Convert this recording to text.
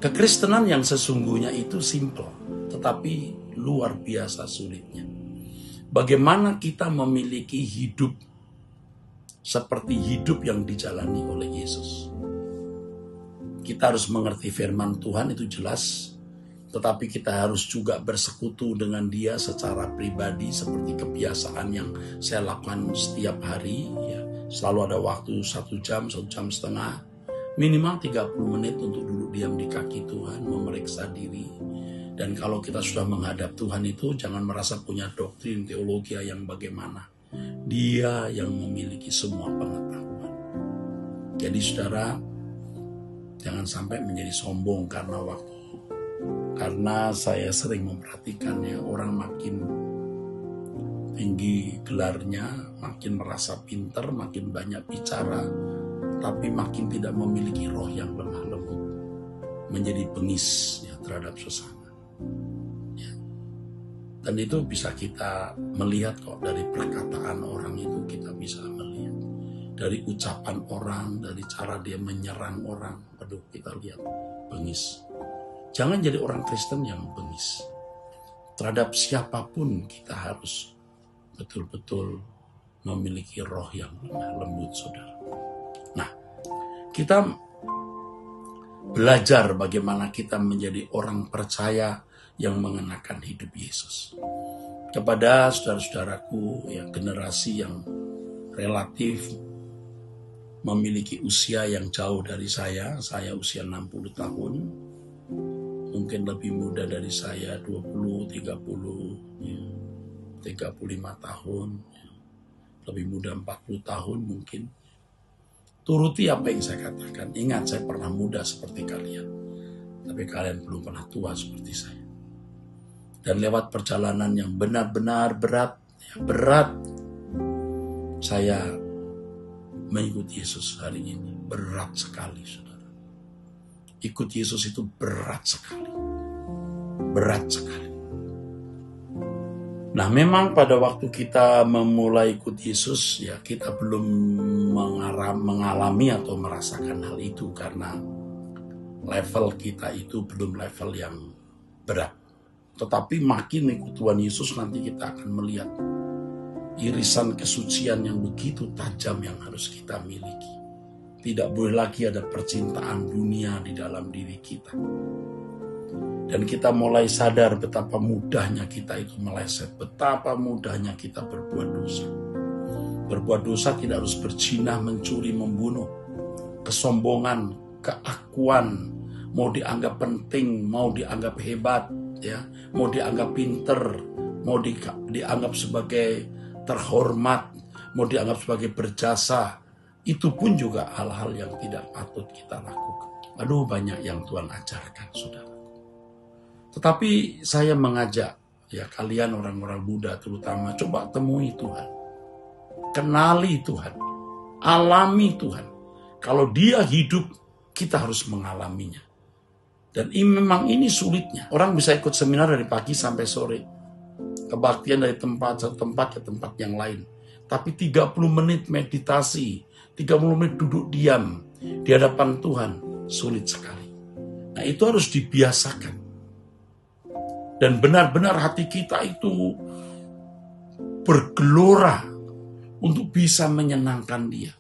Kekristenan yang sesungguhnya itu simple, tetapi luar biasa sulitnya. Bagaimana kita memiliki hidup seperti hidup yang dijalani oleh Yesus. Kita harus mengerti firman Tuhan, itu jelas. Tetapi kita harus juga bersekutu dengan Dia secara pribadi, seperti kebiasaan yang saya lakukan setiap hari. Ya, selalu ada waktu 1 jam, 1 jam setengah, minimal 30 menit untuk duduk diam di kaki Tuhan, memeriksa diri. Dan kalau kita sudah menghadap Tuhan itu, jangan merasa punya doktrin teologi yang bagaimana. Dia yang memiliki semua pengetahuan. Jadi saudara, jangan sampai menjadi sombong karena waktu. Karena saya sering memperhatikannya, orang makin tinggi gelarnya, makin merasa pintar, makin banyak bicara, tapi makin tidak memiliki roh yang lemah lembut, menjadi bengis ya, terhadap sesama. Ya. Dan itu bisa kita melihat kok dari perkataan orang itu, kita bisa melihat dari ucapan orang, dari cara dia menyerang orang. Aduh, kita lihat bengis. Jangan jadi orang Kristen yang bengis. Terhadap siapapun kita harus betul-betul memiliki roh yang lemah lembut, saudara. Nah, kita belajar bagaimana kita menjadi orang percaya yang mengenakan hidup Yesus. Kepada saudara-saudaraku, ya, generasi yang relatif memiliki usia yang jauh dari saya usia 60 tahun, mungkin lebih muda dari saya, 20, 30, ya, 35 tahun, ya, lebih muda 40 tahun mungkin. Turuti apa yang saya katakan. Ingat, saya pernah muda seperti kalian, tapi kalian belum pernah tua seperti saya. Dan lewat perjalanan yang benar-benar berat, ya, berat, saya mengikuti Yesus hari ini. Berat sekali, saudara. Ikut Yesus itu berat sekali. Berat sekali. Nah, memang pada waktu kita memulai ikut Yesus, ya kita belum mengalami atau merasakan hal itu karena level kita itu belum level yang berat. Tetapi makin ikut Tuhan Yesus, nanti kita akan melihat irisan kesucian yang begitu tajam yang harus kita miliki. Tidak boleh lagi ada percintaan dunia di dalam diri kita. Dan kita mulai sadar betapa mudahnya kita itu meleset, betapa mudahnya kita berbuat dosa. Berbuat dosa tidak harus berzina, mencuri, membunuh. Kesombongan, keakuan, mau dianggap penting, mau dianggap hebat, ya, mau dianggap pinter, mau dianggap sebagai terhormat, mau dianggap sebagai berjasa. Itu pun juga hal-hal yang tidak patut kita lakukan. Aduh, banyak yang Tuhan ajarkan, saudara. Tetapi saya mengajak, ya kalian orang-orang muda terutama, coba temui Tuhan. Kenali Tuhan. Alami Tuhan. Kalau Dia hidup, kita harus mengalaminya. Dan memang ini sulitnya. Orang bisa ikut seminar dari pagi sampai sore. Kebaktian dari tempat satu tempat ke tempat yang lain. Tapi 30 menit meditasi, 30 menit duduk diam di hadapan Tuhan, sulit sekali. Nah, itu harus dibiasakan. Dan benar-benar hati kita itu bergelora untuk bisa menyenangkan Dia.